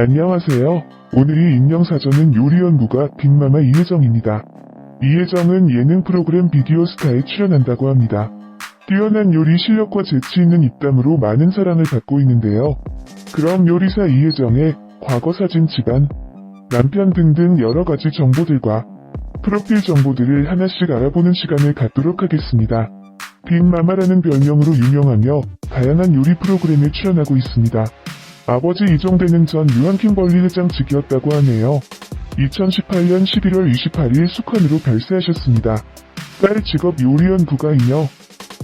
안녕하세요. 오늘의 인명사전은 요리연구가 빅마마 이혜정입니다. 이혜정은 예능 프로그램 비디오스타에 출연한다고 합니다. 뛰어난 요리 실력과 재치 있는 입담으로 많은 사랑을 받고 있는데요. 그럼 요리사 이혜정의 과거 사진 집안, 남편 등등 여러가지 정보들과 프로필 정보들을 하나씩 알아보는 시간을 갖도록 하겠습니다. 빅마마라는 별명으로 유명하며 다양한 요리 프로그램에 출연하고 있습니다. 아버지 이종대는 전 유한킴벌리 회장 직이었다고 하네요. 2018년 11월 28일 숙환으로 별세하셨습니다. 딸 직업 요리연구가이며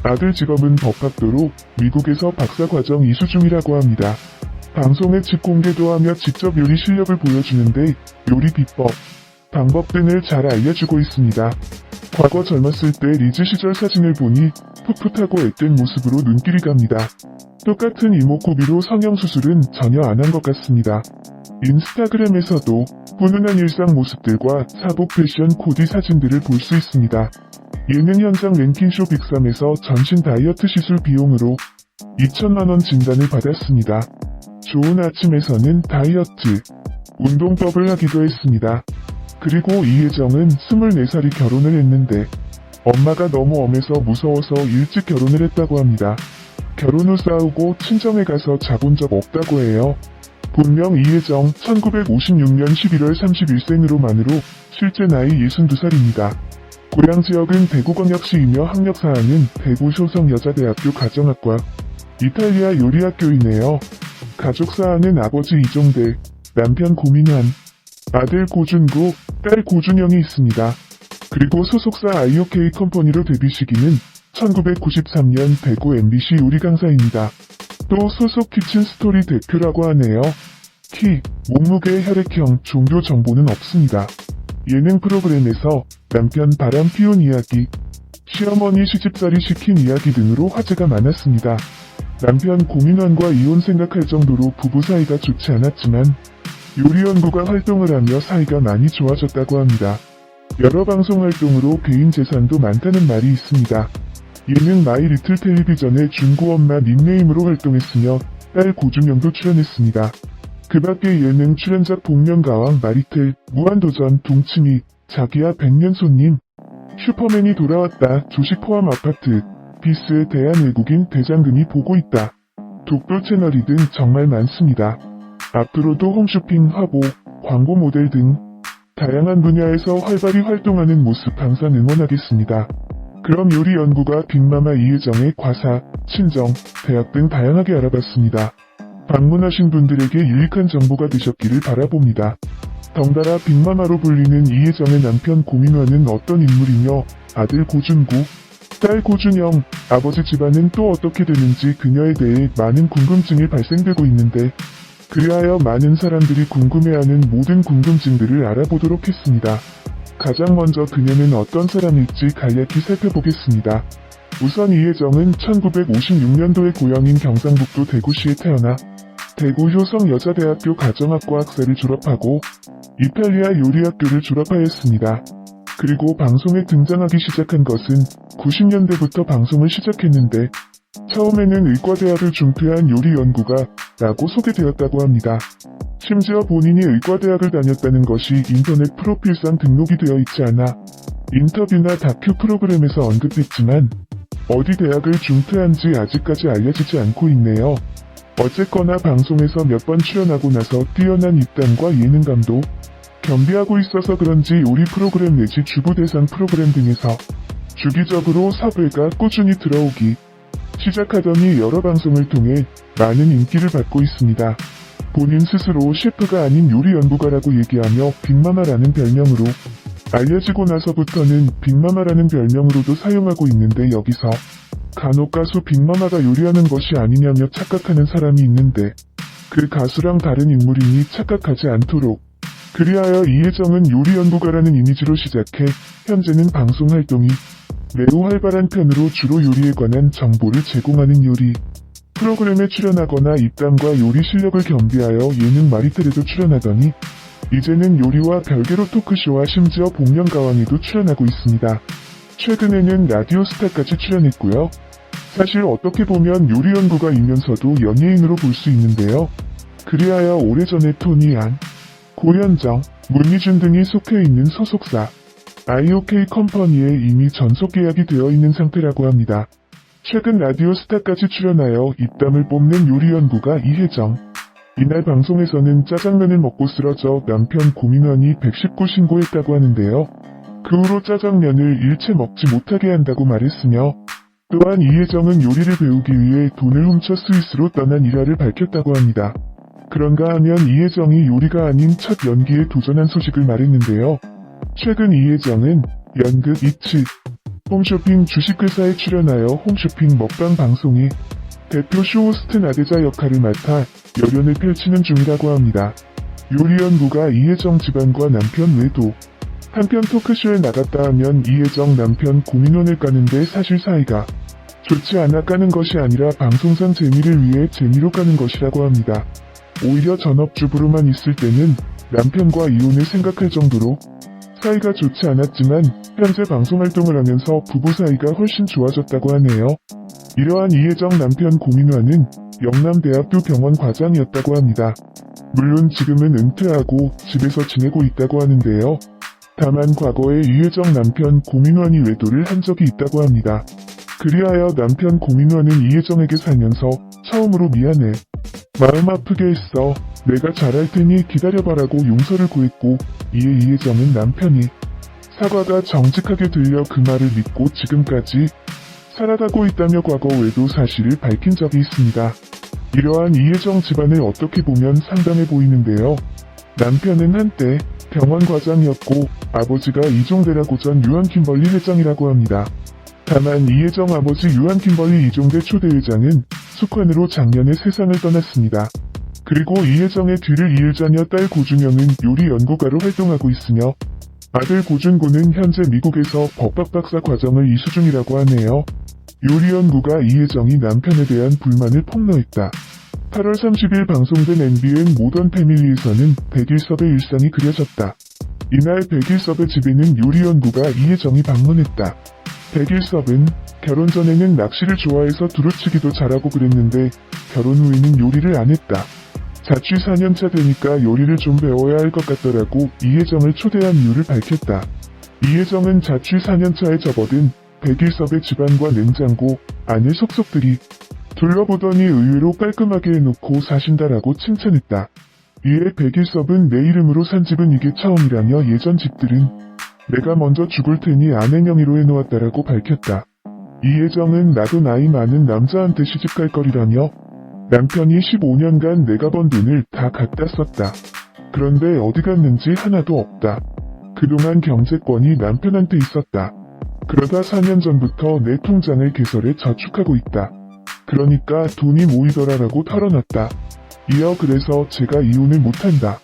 아들 직업은 법학도로 미국에서 박사과정 이수 중이라고 합니다. 방송에 집 공개도 하며 직접 요리 실력을 보여주는데 요리 비법, 방법 등을 잘 알려주고 있습니다. 과거 젊었을 때 리즈 시절 사진을 보니 풋풋하고 앳된 모습으로 눈길이 갑니다. 똑같은 이목구비로 성형수술은 전혀 안 한 것 같습니다. 인스타그램에서도 훈훈한 일상 모습들과 사복 패션 코디 사진들을 볼 수 있습니다. 예능 현장 랭킹쇼 빅3에서 전신 다이어트 시술 비용으로 2천만원 진단을 받았습니다. 좋은 아침에서는 다이어트, 운동법을 하기도 했습니다. 그리고 이혜정은 24살이 결혼을 했는데 엄마가 너무 엄해서 무서워서 일찍 결혼을 했다고 합니다. 결혼 후 싸우고 친정에 가서 자본 적 없다고 해요. 본명 이혜정, 1956년 11월 31생으로만으로 실제 나이 62살입니다. 고향 지역은 대구광역시이며 학력사항은 대구효성여자대학교 가정학과, 이탈리아 요리학교이네요. 가족사항은 아버지 이종대, 남편 고민환, 아들 고준구, 딸 고준영이 있습니다. 그리고 소속사 IOK 컴퍼니로 데뷔 시기는 1993년 대구 MBC 요리 강사입니다. 또 소속 키친스토리 대표라고 하네요. 키, 몸무게, 혈액형, 종교 정보는 없습니다. 예능 프로그램에서 남편 바람 피운 이야기, 시어머니 시집살이 시킨 이야기 등으로 화제가 많았습니다. 남편 고민환과 이혼 생각할 정도로 부부 사이가 좋지 않았지만 요리연구가 활동을 하며 사이가 많이 좋아졌다고 합니다. 여러 방송 활동으로 개인 재산도 많다는 말이 있습니다. 예능 마이리틀 텔레비전의 준구 엄마 닉네임으로 활동했으며 딸 고준영도 출연했습니다. 그 밖에 예능 출연작 복면가왕 마리텔, 무한도전, 동치미, 자기야 백년 손님, 슈퍼맨이 돌아왔다, 조식 포함 아파트, 비스의 대한외국인 대장금이 보고 있다, 독도 채널이 등 정말 많습니다. 앞으로도 홈쇼핑, 화보, 광고 모델 등 다양한 분야에서 활발히 활동하는 모습 항상 응원하겠습니다. 그럼 요리연구가 빅마마 이혜정의 과사, 친정, 대학 등 다양하게 알아봤습니다. 방문하신 분들에게 유익한 정보가 되셨기를 바라봅니다. 덩달아 빅마마로 불리는 이혜정의 남편 고민환은 어떤 인물이며 아들 고준구, 딸 고준영, 아버지 집안은 또 어떻게 되는지 그녀에 대해 많은 궁금증이 발생되고 있는데 그리하여 많은 사람들이 궁금해하는 모든 궁금증들을 알아보도록 했습니다. 가장 먼저 그녀는 어떤 사람일지 간략히 살펴보겠습니다. 우선 이혜정은 1956년도에 고향인 경상북도 대구시에 태어나 대구 효성여자대학교 가정학과 학사를 졸업하고 이탈리아 요리학교를 졸업하였습니다. 그리고 방송에 등장하기 시작한 것은 90년대부터 방송을 시작했는데 처음에는 의과대학을 중퇴한 요리연구가 라고 소개되었다고 합니다. 심지어 본인이 의과대학을 다녔다는 것이 인터넷 프로필상 등록이 되어 있지 않아 인터뷰나 다큐 프로그램에서 언급했지만 어디 대학을 중퇴한지 아직까지 알려지지 않고 있네요. 어쨌거나 방송에서 몇 번 출연하고 나서 뛰어난 입담과 예능감도 겸비하고 있어서 그런지 요리 프로그램 내지 주부대상 프로그램 등에서 주기적으로 섭외가 꾸준히 들어오기 시작하더니 여러 방송을 통해 많은 인기를 받고 있습니다. 본인 스스로 셰프가 아닌 요리연구가라고 얘기하며 빅마마라는 별명으로 알려지고 나서부터는 빅마마라는 별명으로도 사용하고 있는데 여기서 간혹 가수 빅마마가 요리하는 것이 아니냐며 착각하는 사람이 있는데 그 가수랑 다른 인물이니 착각하지 않도록 그리하여 이혜정은 요리연구가라는 이미지로 시작해 현재는 방송 활동이 매우 활발한 편으로 주로 요리에 관한 정보를 제공하는 요리 프로그램에 출연하거나 입담과 요리 실력을 겸비하여 예능 마리텔에도 출연하더니 이제는 요리와 별개로 토크쇼와 심지어 복면가왕에도 출연하고 있습니다. 최근에는 라디오스타까지 출연했고요. 사실 어떻게 보면 요리연구가이면서도 연예인으로 볼 수 있는데요. 그리하여 오래전에 토니안, 고현정, 문희준 등이 속해 있는 소속사 IOK 컴퍼니에 이미 전속 계약이 되어 있는 상태라고 합니다. 최근 라디오스타까지 출연하여 입담을 뽐낸 요리연구가 이혜정. 이날 방송에서는 짜장면을 먹고 쓰러져 남편 고민원이 119 신고했다고 하는데요. 그 후로 짜장면을 일체 먹지 못하게 한다고 말했으며 또한 이혜정은 요리를 배우기 위해 돈을 훔쳐 스위스로 떠난 일화를 밝혔다고 합니다. 그런가 하면 이혜정이 요리가 아닌 첫 연기에 도전한 소식을 말했는데요. 최근 이혜정은 연극 이츠, 홈쇼핑 주식회사에 출연하여 홈쇼핑 먹방 방송의 대표 쇼호스트 나대자 역할을 맡아 열연을 펼치는 중이라고 합니다. 요리연구가 이혜정 집안과 남편 외도 한편 토크쇼에 나갔다 하면 이혜정 남편 고민원을 까는데 사실 사이가 좋지 않아 까는 것이 아니라 방송상 재미를 위해 재미로 까는 것이라고 합니다. 오히려 전업주부로만 있을 때는 남편과 이혼을 생각할 정도로 사이가 좋지 않았지만 현재 방송활동을 하면서 부부 사이가 훨씬 좋아졌다고 하네요. 이러한 이혜정 남편 고민화는 영남대학교 병원 과장이었다고 합니다. 물론 지금은 은퇴하고 집에서 지내고 있다고 하는데요. 다만 과거에 이혜정 남편 고민환이 외도를 한 적이 있다고 합니다. 그리하여 남편 고민환은 이혜정에게 살면서 처음으로 미안해. 마음 아프게 했어. 내가 잘할 테니 기다려봐라고 용서를 구했고 이에 이혜정은 남편이 사과가 정직하게 들려 그 말을 믿고 지금까지 살아가고 있다며 과거 외도 사실을 밝힌 적이 있습니다. 이러한 이혜정 집안을 어떻게 보면 상담해 보이는데요. 남편은 한때 병원 과장이었고 아버지가 이종대라고 전 유한킴벌리 회장이라고 합니다. 다만 이혜정 아버지 유한킴벌리 이종대 초대회장은 숙환으로 작년에 세상을 떠났습니다. 그리고 이혜정의 뒤를 이을 자녀 딸 고준영은 요리 연구가로 활동하고 있으며 아들 고준고는 현재 미국에서 법학 박사 과정을 이수 중이라고 하네요. 요리 연구가 이혜정이 남편에 대한 불만을 폭로했다. 8월 30일 방송된 MBN 모던 패밀리에서는 백일섭의 일상이 그려졌다. 이날 백일섭의 집에는 요리 연구가 이혜정이 방문했다. 백일섭은 결혼 전에는 낚시를 좋아해서 두루치기도 잘하고 그랬는데 결혼 후에는 요리를 안 했다. 자취 4년차 되니까 요리를 좀 배워야 할 것 같더라고 이혜정을 초대한 이유를 밝혔다. 이혜정은 자취 4년차에 접어든 백일섭의 집안과 냉장고, 안을 속속들이 둘러보더니 의외로 깔끔하게 해놓고 사신다라고 칭찬했다. 이에 백일섭은 내 이름으로 산 집은 이게 처음이라며 예전 집들은 내가 먼저 죽을 테니 아내 명의로 해놓았다라고 밝혔다. 이혜정은 나도 나이 많은 남자한테 시집갈 거리라며 남편이 15년간 내가 번 돈을 다 갖다 썼다. 그런데 어디 갔는지 하나도 없다. 그동안 경제권이 남편한테 있었다. 그러다 4년 전부터 내 통장을 개설해 저축하고 있다. 그러니까 돈이 모이더라라고 털어놨다. 이어 그래서 제가 이혼을 못한다.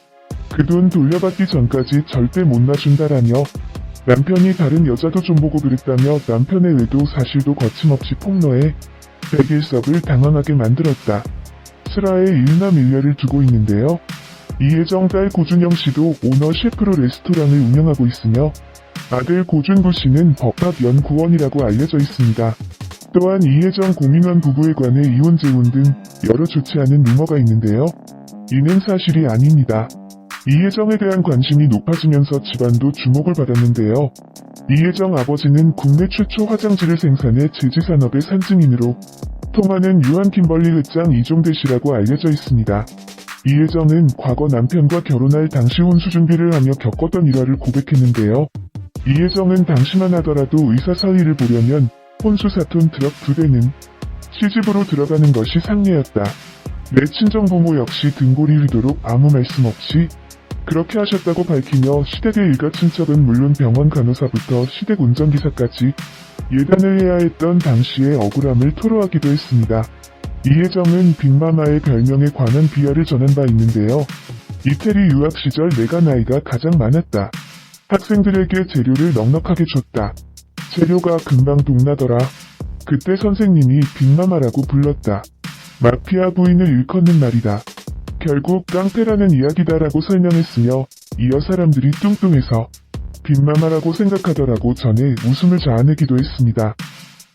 그 돈 돌려받기 전까지 절대 못 놔준다라며 남편이 다른 여자도 좀 보고 그랬다며 남편의 외도 사실도 거침없이 폭로해 백일섭을 당황하게 만들었다. 슬하에 일남 일녀를 두고 있는데요. 이혜정 딸 고준영 씨도 오너 셰프로 레스토랑을 운영하고 있으며 아들 고준구 씨는 법학연구원이라고 알려져 있습니다. 또한 이혜정 고민환 부부에 관해 이혼 재혼 등 여러 좋지 않은 루머가 있는데요. 이는 사실이 아닙니다. 이혜정에 대한 관심이 높아지면서 집안도 주목을 받았는데요. 이혜정 아버지는 국내 최초 화장지를 생산해 제지산업의 산증인으로 통하는 유한킴벌리 회장 이종대 씨라고 알려져 있습니다. 이혜정은 과거 남편과 결혼할 당시 혼수 준비를 하며 겪었던 일화를 고백했는데요. 이혜정은 당시만 하더라도 의사 사위를 보려면 혼수 4톤 트럭 2대는 시집으로 들어가는 것이 상례였다. 내 친정부모 역시 등골이 휘도록 아무 말씀 없이 그렇게 하셨다고 밝히며 시댁의 일가 친척은 물론 병원 간호사부터 시댁 운전기사까지 예단을 해야 했던 당시의 억울함을 토로하기도 했습니다. 이혜정은 빅마마의 별명에 관한 비하를 전한 바 있는데요. 이태리 유학 시절 내가 나이가 가장 많았다. 학생들에게 재료를 넉넉하게 줬다. 재료가 금방 동나더라. 그때 선생님이 빅마마라고 불렀다. 마피아 부인을 일컫는 말이다. 결국 깡패라는 이야기다라고 설명했으며 이어 사람들이 뚱뚱해서 빅마마라고 생각하더라고 전에 웃음을 자아내기도 했습니다.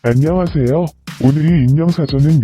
안녕하세요. 오늘의 인명사전은